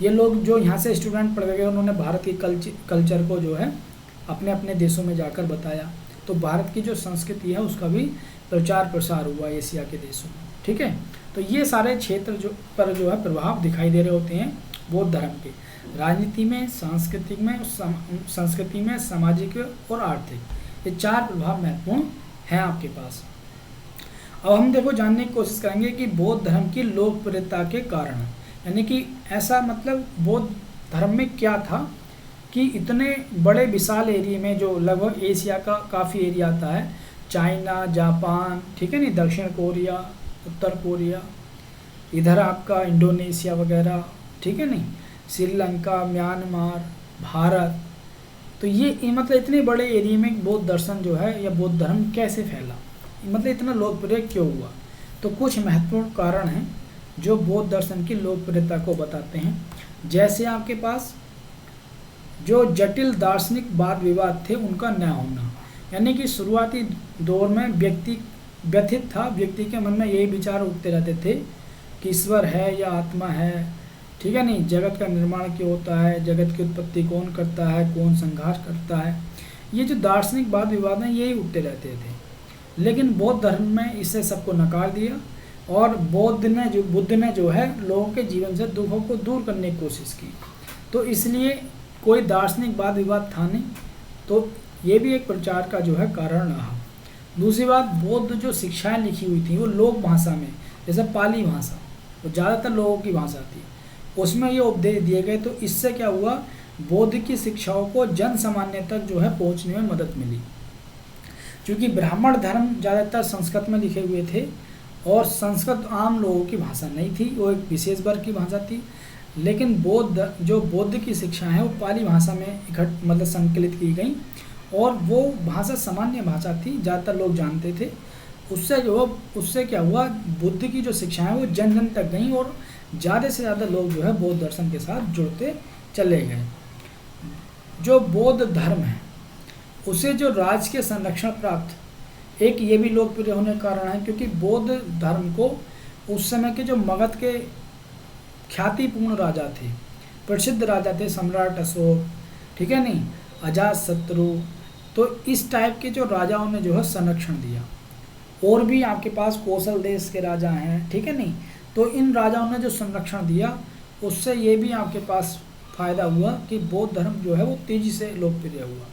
ये लोग जो यहाँ से स्टूडेंट पढ़ गए उन्होंने भारत की कल्चर को जो है अपने अपने देशों में जाकर बताया, तो भारत की जो संस्कृति है उसका भी प्रचार प्रसार हुआ एशिया के देशों में, ठीक है। तो ये सारे क्षेत्र जो पर जो है प्रभाव दिखाई दे रहे होते हैं बौद्ध धर्म के, राजनीति में, सांस्कृतिक में, संस्कृति में, सामाजिक और आर्थिक, ये 4 प्रभाव महत्वपूर्ण हैं आपके पास। अब हम देखो जानने की कोशिश करेंगे कि बौद्ध धर्म की लोकप्रियता के कारण, यानी कि ऐसा मतलब बौद्ध धर्म में क्या था कि इतने बड़े विशाल एरिया में, जो लगभग एशिया का काफ़ी एरिया आता है, चाइना, जापान, ठीक है नहीं, दक्षिण कोरिया, उत्तर कोरिया, इधर आपका इंडोनेशिया वगैरह, ठीक है नहीं, श्रीलंका, म्यांमार, भारत, तो ये मतलब इतने बड़े एरिया में बौद्ध दर्शन जो है या बौद्ध धर्म कैसे फैला, मतलब इतना लोकप्रिय क्यों हुआ। तो कुछ महत्वपूर्ण कारण हैं जो बौद्ध दर्शन की लोकप्रियता को बताते हैं। जैसे आपके पास जो जटिल दार्शनिक वाद विवाद थे उनका न होना, यानी कि शुरुआती दौर में व्यक्ति व्यथित था, व्यक्ति के मन में यही विचार उठते रहते थे कि ईश्वर है या आत्मा है, ठीक है नहीं, जगत का निर्माण क्यों होता है, जगत की उत्पत्ति कौन करता है, कौन संघर्ष करता है, ये जो दार्शनिक वाद विवाद हैं यही उठते रहते थे। लेकिन बौद्ध धर्म में इसे सबको नकार दिया और बुद्ध ने जो है लोगों के जीवन से दुखों को दूर करने की कोशिश की, तो इसलिए कोई दार्शनिक वाद विवाद था नहीं, तो ये भी एक प्रचार का जो है कारण रहा। दूसरी बात, बौद्ध जो शिक्षाएं लिखी हुई थी वो लोक भाषा में, जैसे पाली भाषा वो ज़्यादातर लोगों की भाषा थी, उसमें ये उपदेश दिए गए, तो इससे क्या हुआ, बौद्ध की शिक्षाओं को जन सामान्य तक जो है पहुंचने में मदद मिली। क्योंकि ब्राह्मण धर्म ज़्यादातर संस्कृत में लिखे हुए थे और संस्कृत आम लोगों की भाषा नहीं थी, वो एक विशेष वर्ग की भाषा थी। लेकिन बौद्ध की शिक्षा है वो पाली भाषा में मतलब संकलित की गई और वो भाषा सामान्य भाषा थी, ज़्यादातर लोग जानते थे। उससे क्या हुआ, बुद्ध की जो शिक्षा है वो जन जन तक गई और ज़्यादा से ज़्यादा लोग जो है बौद्ध दर्शन के साथ जुड़ते चले गए। जो बौद्ध धर्म है उसे जो राज के संरक्षण प्राप्त, एक ये भी लोकप्रिय होने का कारण है क्योंकि बौद्ध धर्म को उस समय के जो मगध के ख्यातिपूर्ण राजा थे, प्रसिद्ध राजा थे, सम्राट अशोक, ठीक है नहीं, अजातशत्रु, तो इस टाइप के जो राजाओं ने जो है संरक्षण दिया। और भी आपके पास कौशल देश के राजा हैं, ठीक है नहीं, तो इन राजाओं ने जो संरक्षण दिया उससे ये भी आपके पास फ़ायदा हुआ कि बौद्ध धर्म जो है वो तेज़ी से लोकप्रिय हुआ।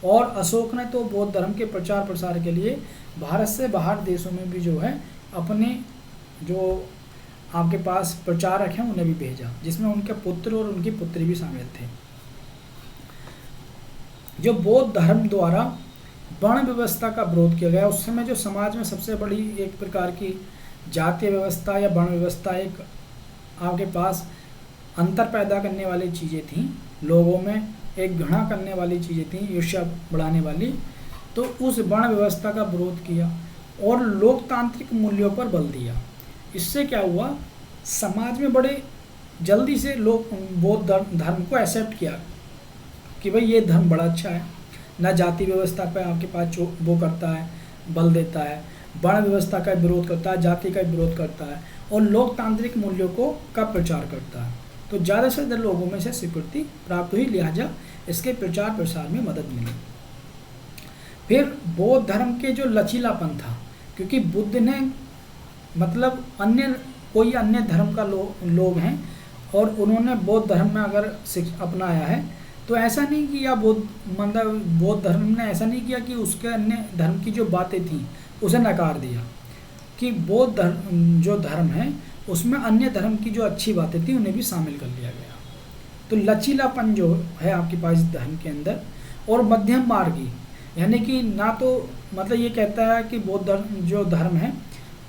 और अशोक ने तो बौद्ध धर्म के प्रचार प्रसार के लिए भारत से बाहर देशों में भी जो है अपने जो आपके पास प्रचारक हैं उन्हें भी भेजा, जिसमें उनके पुत्र और उनकी पुत्री भी शामिल थे। जो बौद्ध धर्म द्वारा वर्ण व्यवस्था का विरोध किया गया, उस समय जो समाज में सबसे बड़ी एक प्रकार की जातीय व्यवस्था या वर्ण व्यवस्था, एक आपके पास अंतर पैदा करने वाली चीज़ें थीं, लोगों में एक घृणा करने वाली चीज़ें थीं, ईर्ष्या बढ़ाने वाली, तो उस वर्ण व्यवस्था का विरोध किया और लोकतांत्रिक मूल्यों पर बल दिया। इससे क्या हुआ, समाज में बड़े जल्दी से लोग बौद्ध धर्म को एक्सेप्ट किया कि भाई ये धर्म बड़ा अच्छा है, ना जाति व्यवस्था पे आपके पास वो करता है, बल देता है, वर्ण व्यवस्था का विरोध करता है, जाति का विरोध करता है और लोकतांत्रिक मूल्यों का प्रचार करता है। तो ज़्यादा से ज़्यादा लोगों में से स्वीकृति प्राप्त हुई, लिहाजा इसके प्रचार प्रसार में मदद मिली। फिर बौद्ध धर्म के जो लचीलापन था, क्योंकि बुद्ध ने मतलब कोई अन्य धर्म का लोग हैं और उन्होंने बौद्ध धर्म में अगर अपनाया है, तो ऐसा नहीं किया बौद्ध धर्म ने ऐसा नहीं किया कि उसके अन्य धर्म की जो बातें थीं उसे नकार दिया, कि बौद्ध धर्म जो धर्म है उसमें अन्य धर्म की जो अच्छी बातें थी उन्हें भी शामिल कर लिया गया। तो लचीलापन जो है आपके पास इस धर्म के अंदर, और मध्यम मार्गी, यानी कि ना तो मतलब ये कहता है कि बौद्ध धर्म जो धर्म है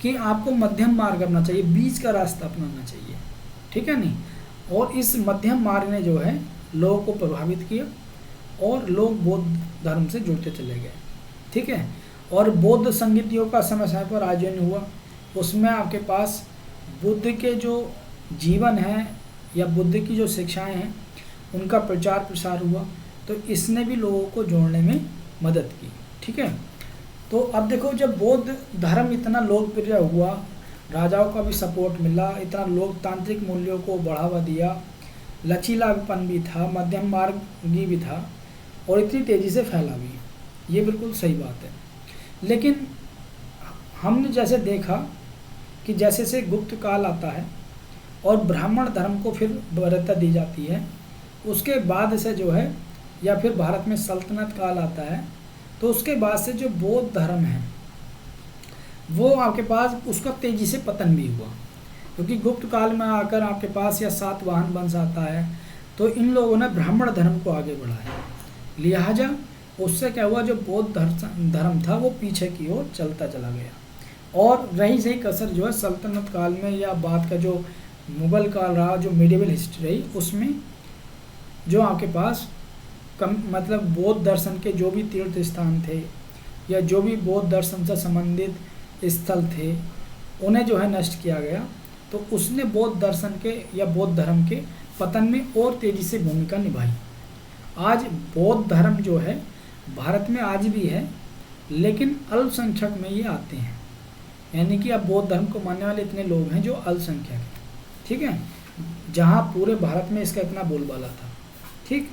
कि आपको मध्यम मार्ग अपना चाहिए, बीच का रास्ता अपनाना चाहिए, ठीक है नहीं। और इस मध्यम मार्ग ने जो है लोगों को प्रभावित किया और लोग बौद्ध धर्म से जुड़ते चले गए, ठीक है। और बौद्ध संगीतियों का समय समय पर आयोजन हुआ, उसमें आपके पास बुद्ध के जो जीवन है या बुद्ध की जो शिक्षाएं हैं उनका प्रचार प्रसार हुआ, तो इसने भी लोगों को जोड़ने में मदद की, ठीक है। तो अब देखो, जब बौद्ध धर्म इतना लोकप्रिय हुआ, राजाओं का भी सपोर्ट मिला, इतना लोकतांत्रिक मूल्यों को बढ़ावा दिया, लचीलापन भी था, मध्यम मार्गी भी था और इतनी तेज़ी से फैला भी, ये बिल्कुल सही बात है। लेकिन हमने जैसे देखा कि जैसे से गुप्त काल आता है और ब्राह्मण धर्म को फिर वरीयता दी जाती है, उसके बाद से जो है या फिर भारत में सल्तनत काल आता है, तो उसके बाद से जो बौद्ध धर्म है वो आपके पास उसका तेज़ी से पतन भी हुआ, क्योंकि गुप्त काल में आकर आपके पास या सातवाहन वंश आता है, तो इन लोगों ने ब्राह्मण धर्म को आगे बढ़ाया, लिहाजा उससे क्या हुआ, जो बौद्ध धर्म था वो पीछे की ओर चलता चला गया। और रही सही कसर जो है सल्तनत काल में या बाद का जो मुग़ल काल रहा, जो मिडिवल हिस्ट्री रही, उसमें जो आपके पास मतलब बौद्ध दर्शन के जो भी तीर्थ स्थान थे या जो भी बौद्ध दर्शन से संबंधित स्थल थे उन्हें जो है नष्ट किया गया, तो उसने बौद्ध दर्शन के या बौद्ध धर्म के पतन में और तेज़ी से भूमिका निभाई। आज बौद्ध धर्म जो है भारत में आज भी है, लेकिन अल्पसंख्यक में ये आते हैं, यानी कि अब बौद्ध धर्म को मानने वाले इतने लोग हैं जो अल्पसंख्यक हैं, ठीक है, जहाँ पूरे भारत में इसका इतना बोलबाला था, ठीक।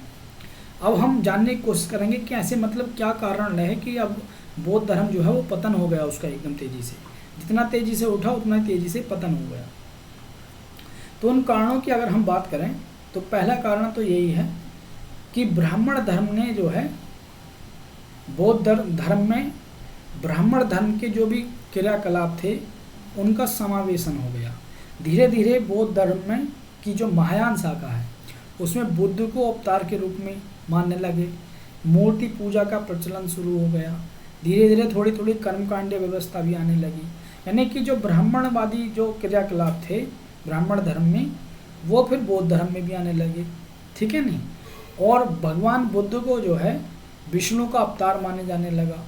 अब हम जानने की कोशिश करेंगे कि ऐसे मतलब क्या कारण रहे कि अब बौद्ध धर्म जो है वो पतन हो गया उसका एकदम तेज़ी से, जितना तेज़ी से उठा उतना तेज़ी से पतन हो गया। तो उन कारणों की अगर हम बात करें तो पहला कारण तो यही है कि ब्राह्मण धर्म ने जो है बौद्ध धर्म में ब्राह्मण धर्म के जो भी क्रियाकलाप थे उनका समावेशन हो गया। धीरे धीरे बौद्ध धर्म में की जो महायान शाखा है उसमें बुद्ध को अवतार के रूप में मानने लगे, मूर्ति पूजा का प्रचलन शुरू हो गया, धीरे धीरे थोड़ी थोड़ी कर्मकांडीय व्यवस्था भी आने लगी, यानी कि जो ब्राह्मणवादी जो क्रियाकलाप थे ब्राह्मण धर्म में वो फिर बौद्ध धर्म में भी आने लगे, ठीक है नहीं। और भगवान बुद्ध को जो है विष्णु का अवतार माने जाने लगा,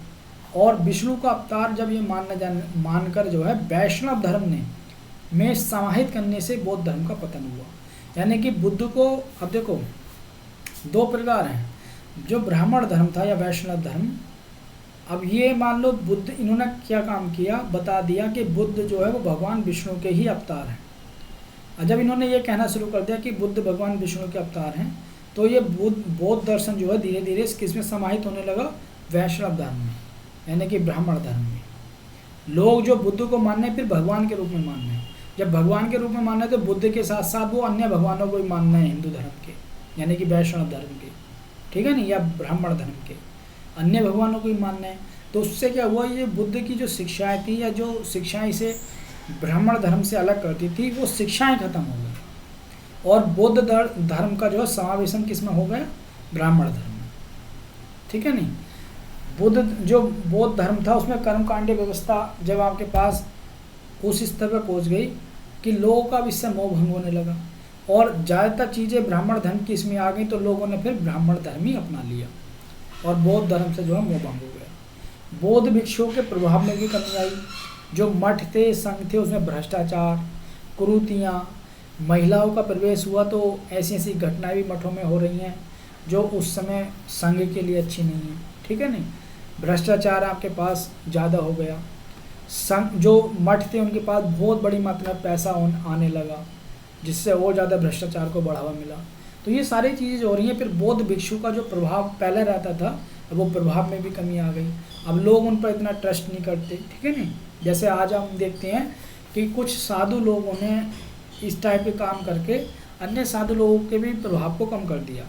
और विष्णु का अवतार जब ये मानकर जो है वैष्णव धर्म में समाहित करने से बौद्ध धर्म का पतन हुआ। यानी कि बुद्ध को, अब देखो दो प्रकार हैं, जो ब्राह्मण धर्म था या वैष्णव धर्म, अब ये मान लो बुद्ध इन्होंने क्या काम किया, बता दिया कि बुद्ध जो है वो भगवान विष्णु के ही अवतार हैं। और जब इन्होंने ये कहना शुरू कर दिया कि बुद्ध भगवान विष्णु के अवतार हैं, तो ये बौद्ध दर्शन जो है धीरे धीरे किसमें समाहित होने लगा, वैष्णव धर्म में, यानी कि ब्राह्मण धर्म में। लोग जो बुद्ध को मानने फिर भगवान के रूप में मानने, जब भगवान के रूप में मानना है तो बुद्ध के साथ साथ वो अन्य भगवानों को भी मानना है हिंदू धर्म के, यानी कि वैष्णव धर्म के, ठीक है नहीं, या ब्राह्मण धर्म के अन्य भगवानों को भी मानना है। तो उससे क्या हुआ, ये बुद्ध की जो शिक्षाएं थी या जो शिक्षाएं इसे ब्राह्मण धर्म से अलग करती थी वो शिक्षाएं खत्म हो गई और बौद्ध धर्म का जो है समावेशन किस में हो गया, ब्राह्मण धर्म में, ठीक है नहीं। जो बौद्ध धर्म था उसमें कर्मकांडीय व्यवस्था जब आपके पास उस स्तर पर पहुँच गई कि लोगों का भी इससे मोह भंग होने लगा और ज़्यादातर चीज़ें ब्राह्मण धर्म की इसमें आ गई, तो लोगों ने फिर ब्राह्मण धर्म ही अपना लिया और बौद्ध धर्म से जो है मोह भंग हो गया। बौद्ध भिक्षुओं के प्रभाव में भी कमी आई। जो मठ थे, संघ थे, उसमें भ्रष्टाचार, कुरीतियाँ, महिलाओं का प्रवेश हुआ, तो ऐसी ऐसी घटनाएं भी मठों में हो रही हैं जो उस समय संघ के लिए अच्छी नहीं है, ठीक है नहीं। भ्रष्टाचार आपके पास ज़्यादा हो गया। संघ जो मठ थे उनके पास बहुत बड़ी मात्रा में पैसा आने लगा, जिससे और ज़्यादा भ्रष्टाचार को बढ़ावा मिला। तो ये सारी चीज़ें जो हो रही हैं, फिर बौद्ध भिक्षु का जो प्रभाव पहले रहता था अब वो प्रभाव में भी कमी आ गई। अब लोग उन पर इतना ट्रस्ट नहीं करते, ठीक है नहीं। जैसे आज हम देखते हैं कि कुछ साधु लोगों ने इस टाइप के काम करके अन्य साधु लोगों के भी प्रभाव को कम कर दिया।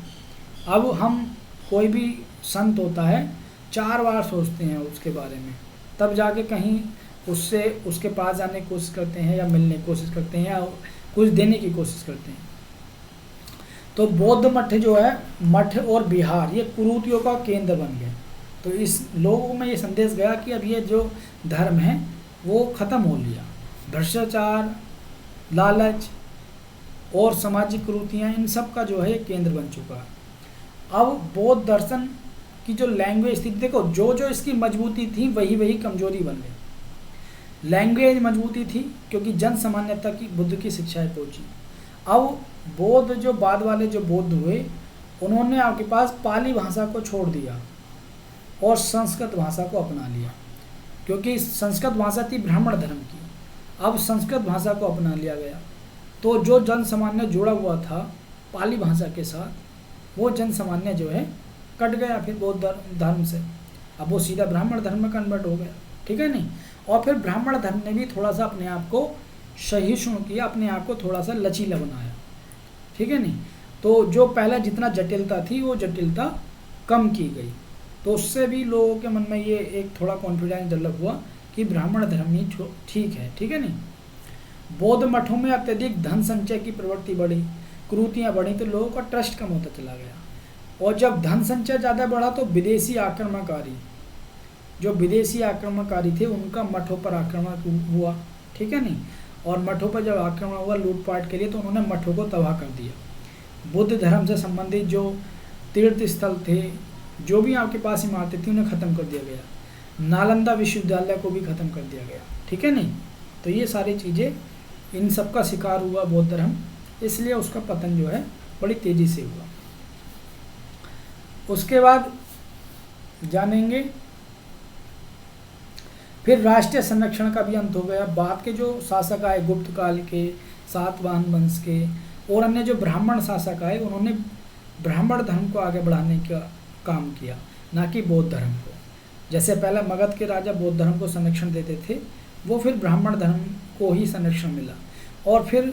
अब हम कोई भी संत होता है 4 बार सोचते हैं उसके बारे में, तब जाके कहीं उससे उसके पास जाने की कोशिश करते हैं या मिलने की कोशिश करते हैं या कुछ देने की कोशिश करते हैं। तो बौद्ध मठ जो है, मठ और बिहार ये कुरीतियों का केंद्र बन गए। तो इस लोगों में ये संदेश गया कि अब ये जो धर्म है वो ख़त्म हो लिया। भ्रष्टाचार, लालच और सामाजिक कुरीतियाँ, इन सब का जो है केंद्र बन चुका है। अब बौद्ध दर्शन की जो लैंग्वेज थी, देखो जो जो इसकी मजबूती थी वही वही कमजोरी बन गई। लैंग्वेज मजबूती थी क्योंकि जन सामान्य तक की बुद्ध की शिक्षाएं पहुंची। अब बौद्ध जो बाद वाले जो बौद्ध हुए उन्होंने आपके पास पाली भाषा को छोड़ दिया और संस्कृत भाषा को अपना लिया, क्योंकि संस्कृत भाषा थी ब्राह्मण धर्म की। अब संस्कृत भाषा को अपना लिया गया, तो जो जन सामान्य जुड़ा हुआ था पाली भाषा के साथ, वो जन सामान्य जो है कट गया फिर बौद्ध धर्म से। अब वो सीधा ब्राह्मण धर्म में कन्वर्ट हो गया, ठीक है नहीं। और फिर ब्राह्मण धर्म ने भी थोड़ा सा अपने आप को सहिष्णु किया, अपने आप को थोड़ा सा लचीला बनाया, ठीक है नहीं। तो जो पहले जितना जटिलता थी वो जटिलता कम की गई, तो उससे भी लोगों के मन में ये एक थोड़ा कॉन्फिडेंस डेवलप हुआ कि ब्राह्मण धर्म ही ठीक है नहीं। बौद्ध मठों में अत्यधिक धन संचय की प्रवृत्ति बढ़ी, कुरीतियाँ बढ़ी, तो लोगों का ट्रस्ट कम होता चला गया। और जब धन संचय ज़्यादा बढ़ा तो विदेशी आक्रमणकारी थे उनका मठों पर आक्रमण हुआ, ठीक है नहीं। और मठों पर जब आक्रमण हुआ लूटपाट के लिए, तो उन्होंने मठों को तबाह कर दिया। बुद्ध धर्म से संबंधित जो तीर्थ स्थल थे, जो भी आपके पास इमारतें थी, उन्हें ख़त्म कर दिया गया। नालंदा विश्वविद्यालय को भी ख़त्म कर दिया गया, ठीक है नहीं। तो ये सारी चीज़ें, इन सब का शिकार हुआ बौद्ध धर्म, इसलिए उसका पतन जो है बड़ी तेज़ी से हुआ। उसके बाद जानेंगे फिर राष्ट्रीय संरक्षण का भी अंत हो गया। बाद के जो शासक आए गुप्त काल के, सातवाहन वंश के और अन्य जो ब्राह्मण शासक आए, उन्होंने ब्राह्मण धर्म को आगे बढ़ाने का काम किया, ना कि बौद्ध धर्म को। जैसे पहले मगध के राजा बौद्ध धर्म को संरक्षण देते थे, वो फिर ब्राह्मण धर्म को ही संरक्षण मिला। और फिर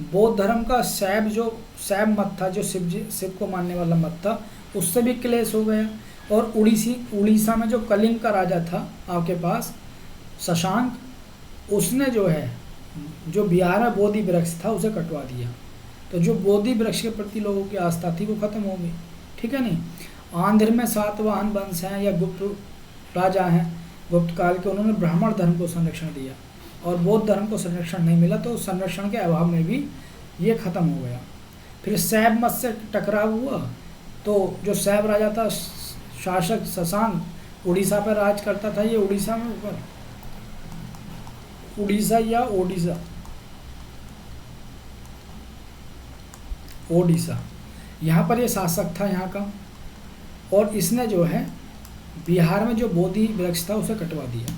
बौद्ध धर्म का शैव मत था, जो शिव को मानने वाला मत था, उससे भी क्लेश हो गया। और उड़ीसा में जो कलिंग का राजा था आपके पास शशांक, उसने जो है जो बिहार में बोधि वृक्ष था उसे कटवा दिया। तो जो बोधि वृक्ष के प्रति लोगों की आस्था थी वो खत्म हो गई, ठीक है नहीं। आंध्र में सातवाहन वंश हैं या गुप्त राजा हैं गुप्त काल के, उन्होंने ब्राह्मण धर्म को संरक्षण दिया और बौद्ध धर्म को संरक्षण नहीं मिला, तो संरक्षण के अभाव में भी ये खत्म हो गया। फिर शैव मत से टकराव हुआ, तो जो शैव राजा था शासक शशांक उड़ीसा पर राज करता था। ये उड़ीसा में ऊपर ओडिशा यहाँ पर ये शासक था यहाँ का, और इसने जो है बिहार में जो बोधि वृक्ष था उसे कटवा दिया,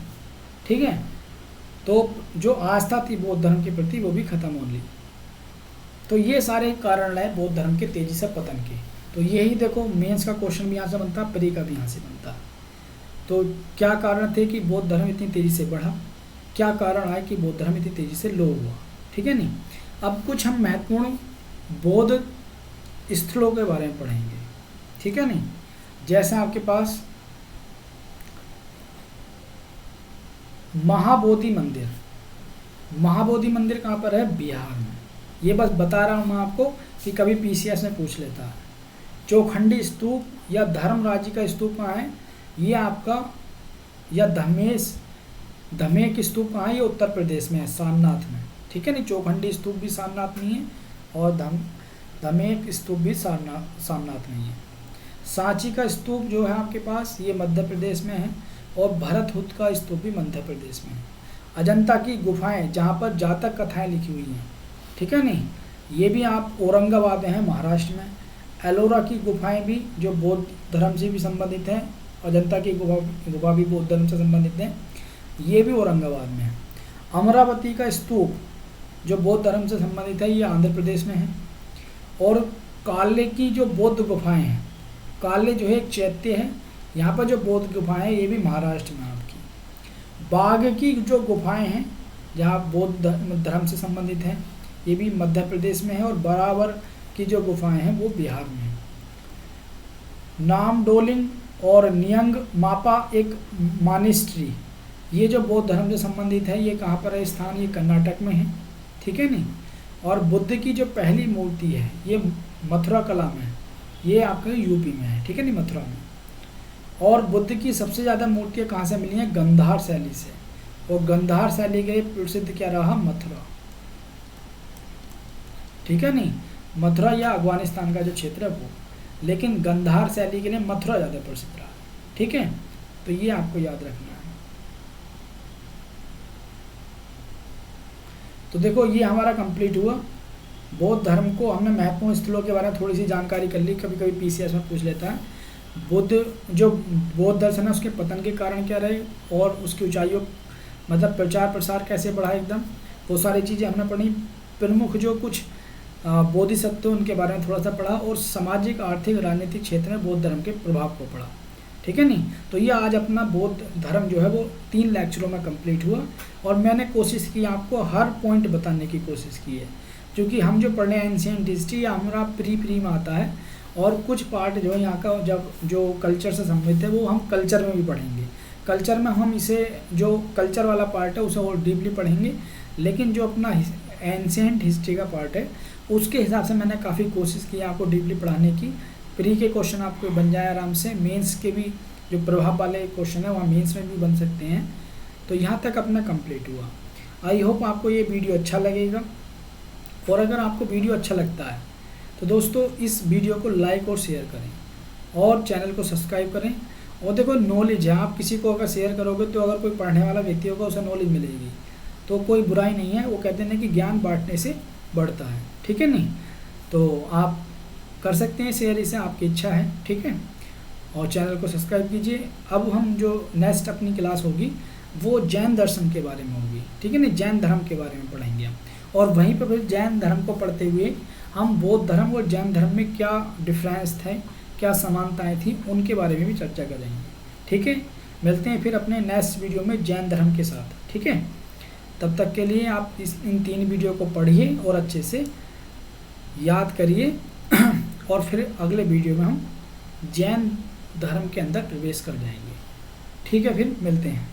ठीक है। तो जो आस्था थी बौद्ध धर्म के प्रति वो भी खत्म हो ली। तो ये सारे कारण है बौद्ध धर्म के तेजी से पतन के। तो यही देखो, मेंस का क्वेश्चन भी यहाँ से बनता, प्री का भी यहाँ से बनता। तो क्या कारण थे कि बौद्ध धर्म इतनी तेजी से बढ़ा, क्या कारण आए कि बौद्ध धर्म इतनी तेजी से लो हुआ। ठीक है नहीं। अब कुछ हम महत्वपूर्ण बौद्ध स्थलों के बारे में पढ़ेंगे, ठीक है नहीं। जैसे आपके पास महाबोधि मंदिर, महाबोधि मंदिर कहाँ पर है? बिहार में। ये बस बता रहा हूँ मैं आपको कि कभी पीसीएस में पूछ लेता है। चौखंडी स्तूप या धर्मराजी का स्तूप कहाँ है? ये आपका, या धमेक स्तूप कहाँ है? ये उत्तर प्रदेश में है, सारनाथ में, ठीक है नहीं। चौखंडी स्तूप भी सारनाथ में ही है और धमेक स्तूप भी सारनाथ में ही है। सांची का स्तूप जो है आपके पास, ये मध्य प्रदेश में है, और भरतहुत का स्तूप भी मध्य प्रदेश में है। अजंता की गुफाएं जहाँ पर जातक कथाएं लिखी हुई हैं, ठीक है नहीं, ये भी आप औरंगाबाद में है, महाराष्ट्र में। एलोरा की गुफाएं भी जो बौद्ध धर्म से भी संबंधित हैं, अजंता की गुफा भी बौद्ध धर्म से संबंधित हैं, ये भी औरंगाबाद में है। अमरावती का स्तूप जो बौद्ध धर्म से संबंधित है, ये आंध्र प्रदेश में है। और काले की जो बौद्ध गुफाएं हैं, काले जो है एक चैत्य है, यहाँ पर जो बौद्ध गुफाएं हैं ये भी महाराष्ट्र में आपकी। बाघ की जो गुफाएं हैं जहाँ बौद्ध धर्म से संबंधित हैं, ये भी मध्य प्रदेश में है। और बराबर की जो गुफाएं हैं वो बिहार में है। नामडोलिंग और नियंग मापा एक मानिस्ट्री, ये जो बौद्ध धर्म से संबंधित है, ये कहाँ पर है स्थान? ये कर्नाटक में है, ठीक है नहीं। और बुद्ध की जो पहली मूर्ति है ये मथुरा कला में है, ये आपके यूपी में है, ठीक है नहीं, मथुरा में। और बुद्ध की सबसे ज़्यादा मूर्तियाँ कहाँ से मिली हैं? गंधार शैली से। और गंधार शैली के लिए प्रसिद्ध क्या रहा? मथुरा, ठीक है नहीं। मथुरा या अफगानिस्तान का जो क्षेत्र है वो, लेकिन गंधार शैली के लिए मथुरा ज़्यादा प्रसिद्ध रहा, ठीक है। तो ये आपको याद रखना है। तो देखो ये हमारा कंप्लीट हुआ। बौद्ध धर्म को हमने महत्वपूर्ण स्थलों के बारे में थोड़ी सी जानकारी कर ली, कभी कभी पीसीएस में पूछ लेता है। जो बौद्ध दर्शन है उसके पतन के कारण क्या रहे, और उसकी ऊंचाइयों मतलब प्रचार प्रसार कैसे बढ़ा एकदम, वो सारी चीज़ें हमने पढ़ी। प्रमुख जो कुछ बोधिसत्व उनके बारे में थोड़ा सा पढ़ा, और सामाजिक आर्थिक राजनीतिक क्षेत्र में बौद्ध धर्म के प्रभाव को पढ़ा, ठीक है नहीं। तो ये आज अपना बौद्ध धर्म जो है वो 3 लेक्चरों में कंप्लीट हुआ। और मैंने कोशिश की आपको हर पॉइंट बताने की कोशिश की है, क्योंकि हम जो पढ़ रहे हैं एंशिएंट हिस्ट्री हमारा प्री में आता है, और कुछ पार्ट जो है यहाँ का जब जो कल्चर से संबंधित है वो हम कल्चर में भी पढ़ेंगे। कल्चर में हम इसे जो कल्चर वाला पार्ट है उसे और डीपली पढ़ेंगे, लेकिन जो अपना एंशिएंट हिस्ट्री का पार्ट है उसके हिसाब से मैंने काफ़ी कोशिश की आपको डीपली पढ़ाने की। प्री के क्वेश्चन आपको बन जाए आराम से, मेंस के भी जो प्रभाव वाले क्वेश्चन है वहाँ मेंस में भी बन सकते हैं। तो यहाँ तक अपना कंप्लीट हुआ। आई होप आपको ये वीडियो अच्छा लगेगा, और अगर आपको वीडियो अच्छा लगता है तो दोस्तों इस वीडियो को लाइक और शेयर करें और चैनल को सब्सक्राइब करें। और देखो नॉलेज है, आप किसी को अगर शेयर करोगे तो अगर कोई पढ़ने वाला व्यक्ति होगा उसे नॉलेज मिलेगी, तो कोई बुराई नहीं है। वो कहते हैं कि ज्ञान बांटने से बढ़ता है, ठीक है नहीं। तो आप कर सकते हैं शेयर, इसे आपकी इच्छा है, ठीक है। और चैनल को सब्सक्राइब कीजिए। अब हम जो नेक्स्ट अपनी क्लास होगी वो जैन दर्शन के बारे में होगी, ठीक है ना, जैन धर्म के बारे में पढ़ेंगे हम। और वहीं पर फिर जैन धर्म को पढ़ते हुए हम बौद्ध धर्म और जैन धर्म में क्या डिफरेंस थे, क्या समानताएं थी, उनके बारे में भी चर्चा करेंगे, ठीक है। मिलते हैं फिर अपने नेक्स्ट वीडियो में जैन धर्म के साथ, ठीक है। तब तक के लिए आप इन 3 वीडियो को पढ़िए और अच्छे से याद करिए, और फिर अगले वीडियो में हम जैन धर्म के अंदर प्रवेश कर जाएंगे, ठीक है। फिर मिलते हैं।